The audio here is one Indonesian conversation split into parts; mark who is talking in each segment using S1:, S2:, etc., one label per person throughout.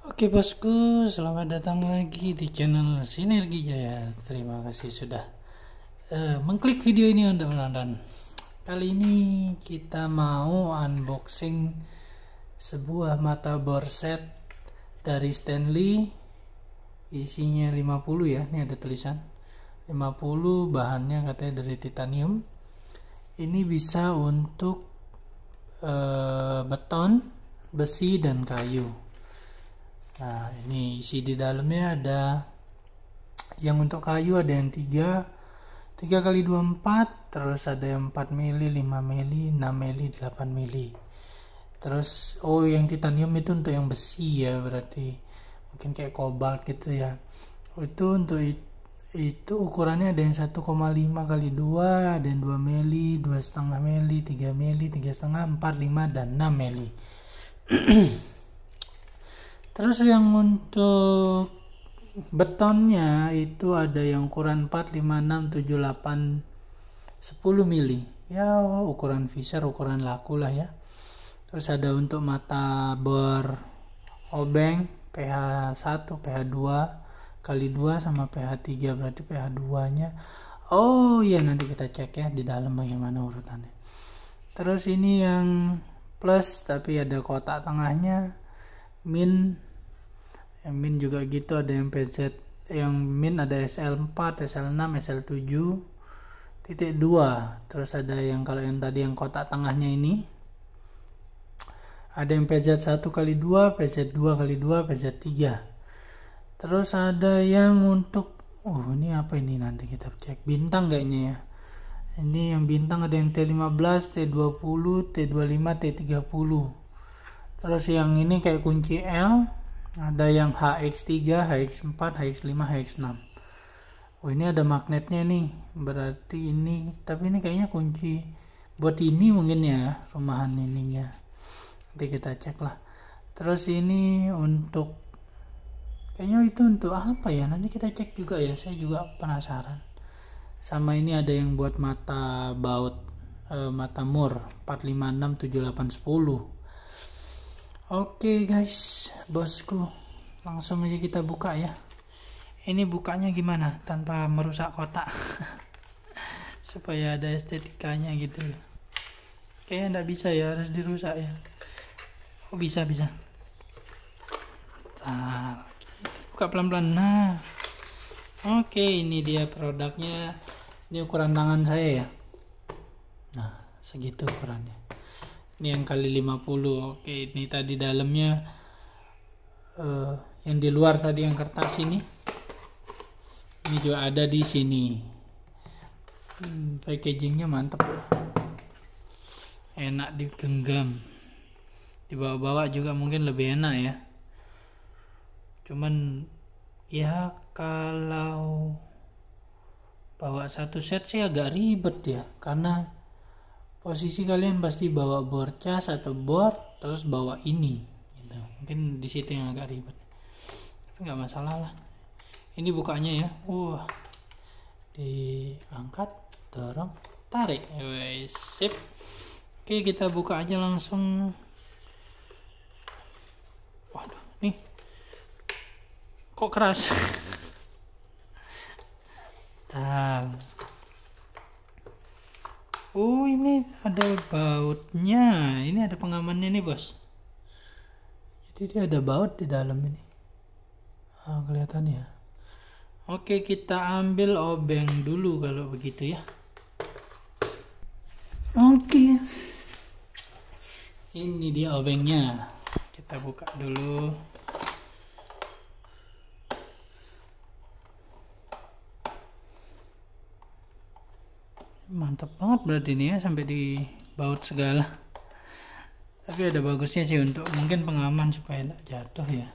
S1: Oke bosku, selamat datang lagi di channel Sinergi Jaya. Terima kasih sudah mengklik video ini untuk menonton. Kali ini kita mau unboxing sebuah mata bor set dari Stanley. Isinya 50 ya, ini ada tulisan 50, bahannya katanya dari titanium. Ini bisa untuk beton, besi, dan kayu. Nah, ini isi di dalamnya ada yang untuk kayu ada yang 3x24, terus ada yang 4 mili, 5 mili, 6 mili, 8 mili. Terus yang titanium itu untuk yang besi ya, berarti mungkin kayak kobalt gitu ya. Itu untuk itu ukurannya ada yang 1,5x2, ada yang 2 mili, 2,5 mili, 3 mili, 3,5, 4, 5, dan 6 mili. Terus yang untuk betonnya itu ada yang ukuran 4, 5, 6, 7, 8, 10 mili. Ya ukuran Fisher, ukuran laku lah ya. Terus ada untuk mata bor obeng PH1, PH2 kali 2 sama PH3, berarti PH2 nya. Oh iya, nanti kita cek ya di dalam bagaimana urutannya. Terus ini yang plus tapi ada kotak tengahnya. Min juga gitu, ada yang PZ, yang min ada SL4, SL6, SL7 titik 2. Terus ada yang kalau yang tadi yang kotak tengahnya ini ada yang PZ1x2, PZ2x2, PZ3. Terus ada yang untuk ini apa ini, nanti kita cek bintang kayaknya ya. Ini yang bintang ada yang T15, T20, T25, T30. Terus yang ini kayak kunci L, ada yang HX3, HX4, HX5, HX6. Ini ada magnetnya nih, berarti ini, tapi ini kayaknya kunci buat ini mungkin ya, rumahan ininya. Nanti kita cek lah. Terus ini untuk, kayaknya itu untuk apa ya, nanti kita cek juga ya, saya juga penasaran. Sama ini ada yang buat mata baut, mata mur 4, 5, 6, 7, 8, 10. Oke guys, bosku, langsung aja kita buka ya. Ini bukanya gimana tanpa merusak kotak supaya ada estetikanya gitu. Kayaknya nggak bisa ya, harus dirusak ya. Oh bisa. Nah, buka pelan-pelan. Nah, oke, ini dia produknya. Ini ukuran tangan saya ya. Nah, segitu ukurannya. Ini yang kali 50. Oke, ini tadi dalamnya yang di luar tadi yang kertas ini juga ada di sini. Packagingnya mantap, enak digenggam, dibawa-bawa juga mungkin lebih enak ya. Cuman ya kalau bawa satu set sih agak ribet ya, karena posisi kalian pasti bawa bor cas atau bor terus bawa ini gitu. Mungkin di situ yang agak ribet, tapi nggak masalah lah. Ini bukanya ya, diangkat, dorong, tarik, sip. Oke, kita buka aja langsung. Waduh, nih kok keras. Ini ada bautnya, ini ada pengamannya nih bos. Jadi dia ada baut di dalam ini. Kelihatan ya. Oke, kita ambil obeng dulu kalau begitu ya. Oke, ini dia obengnya. Kita buka dulu. Mantap banget berarti ini ya, sampai di baut segala. Tapi ada bagusnya sih untuk mungkin pengaman supaya tidak jatuh ya.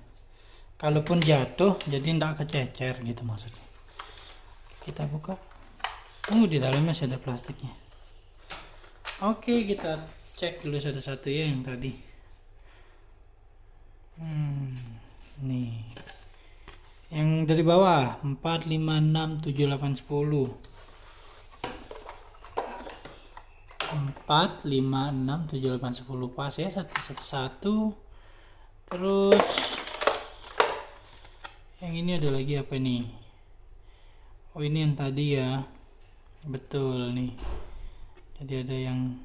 S1: Kalaupun jatuh jadi tidak kececer gitu maksudnya. Kita buka. Di dalamnya masih ada plastiknya. Oke, kita cek dulu satu-satu ya yang tadi. Nih. Yang dari bawah 4, 5, 6, 7, 8, 10. 4, 5, 6, 7, 8, 10 pas ya, 1, 1, 1. Terus ini ada lagi apa nih? Oh, ini yang tadi ya. Betul nih. Jadi ada yang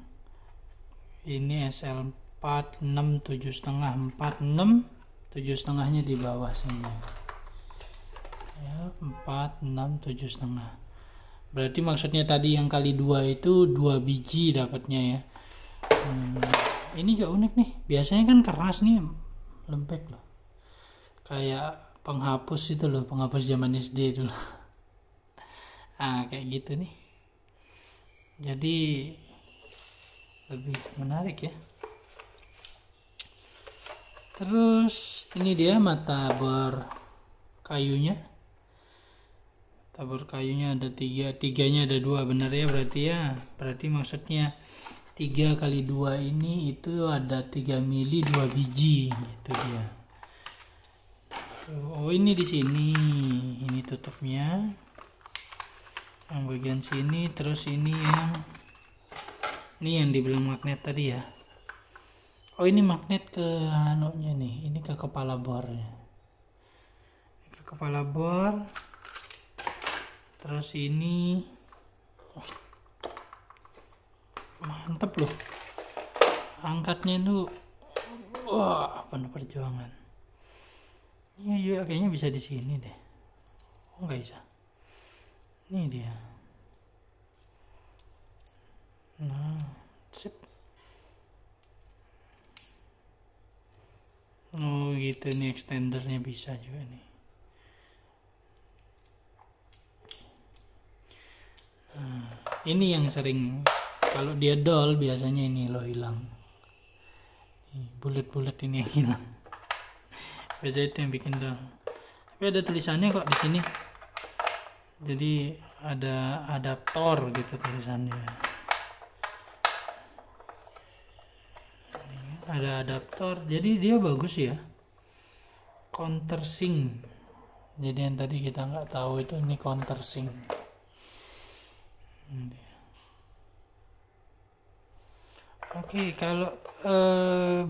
S1: ini SL4 6 7,5 4 6 7,5-nya di bawah sini. Ya, 4 6 7,5. Berarti maksudnya tadi yang kali 2 itu 2 biji dapatnya ya. Ini juga unik nih. Biasanya kan keras nih, lembek loh. Kayak penghapus itu loh, penghapus zaman SD dulu. Kayak gitu nih. Jadi lebih menarik ya. Terus ini dia mata bor kayunya. Tabur kayunya ada 3, 3-nya ada 2, bener ya berarti ya. Berarti maksudnya 3 kali 2 ini itu ada 3 mili 2 biji gitu dia. Oh, ini di sini. Ini tutupnya. Yang bagian sini, terus ini yang dibilang magnet tadi ya. Oh, ini magnet ke anunya nih. Ini ke kepala bornya. Ke kepala bor. Terus ini mantep loh, angkatnya itu wah penuh perjuangan. Ini juga kayaknya bisa di sini deh. Oh, nggak bisa. Ini dia. Nah, sip. Oh gitu nih, extendernya bisa juga nih. Ini yang sering kalau dia dol biasanya ini loh hilang. Bulat-bulat ini yang hilang. Biasanya itu yang bikin dol. Tapi ada tulisannya kok di sini. Jadi ada adaptor gitu tulisannya. Ada adaptor. Jadi dia bagus ya. Countersink. Jadi yang tadi kita nggak tahu itu ini countersink. Oke, kalau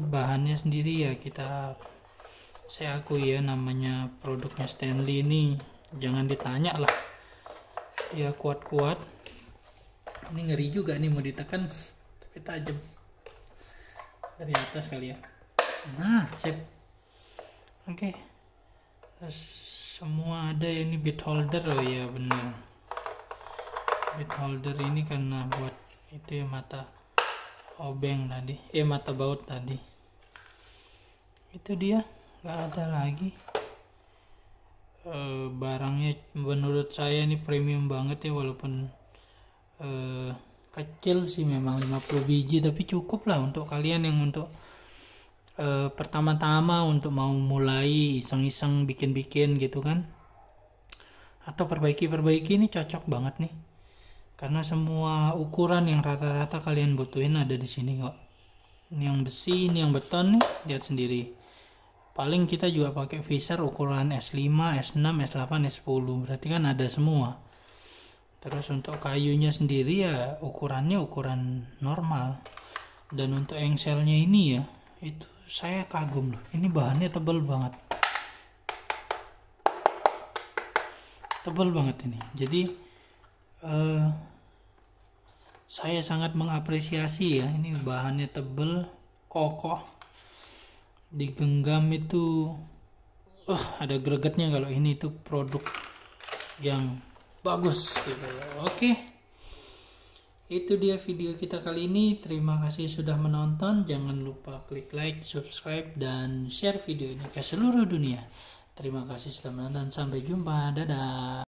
S1: bahannya sendiri ya saya akui ya, namanya produknya Stanley ini jangan ditanya lah, ya kuat-kuat. Ini ngeri juga nih, mau ditekan tapi tajam dari atas kali ya. Nah, sip. Oke. Terus semua ada ya, ini bit holder. Oh ya benar, bit holder ini karena buat itu ya, mata obeng tadi, mata baut tadi. Itu dia, nggak ada lagi. Barangnya menurut saya ini premium banget ya, walaupun kecil sih memang 50 biji, tapi cukup lah untuk kalian yang untuk pertama-tama untuk mau mulai iseng-iseng bikin-bikin gitu kan, atau perbaiki ini cocok banget nih. Karena semua ukuran yang rata-rata kalian butuhin ada di sini kok. Ini yang besi, ini yang beton nih, lihat sendiri. Paling kita juga pakai visor ukuran S5, S6, S8, S10. Berarti kan ada semua. Terus untuk kayunya sendiri ya ukurannya ukuran normal. Dan untuk engselnya ini ya, itu saya kagum loh. Ini bahannya tebal banget. Tebal banget ini. Jadi saya sangat mengapresiasi ya, ini bahannya tebel, kokoh, digenggam itu ada gregetnya. Kalau ini itu produk yang bagus gitu. Oke, itu dia video kita kali ini. Terima kasih sudah menonton. Jangan lupa klik like, subscribe, dan share video ini ke seluruh dunia. Terima kasih sudah menonton. Sampai jumpa. Dadah.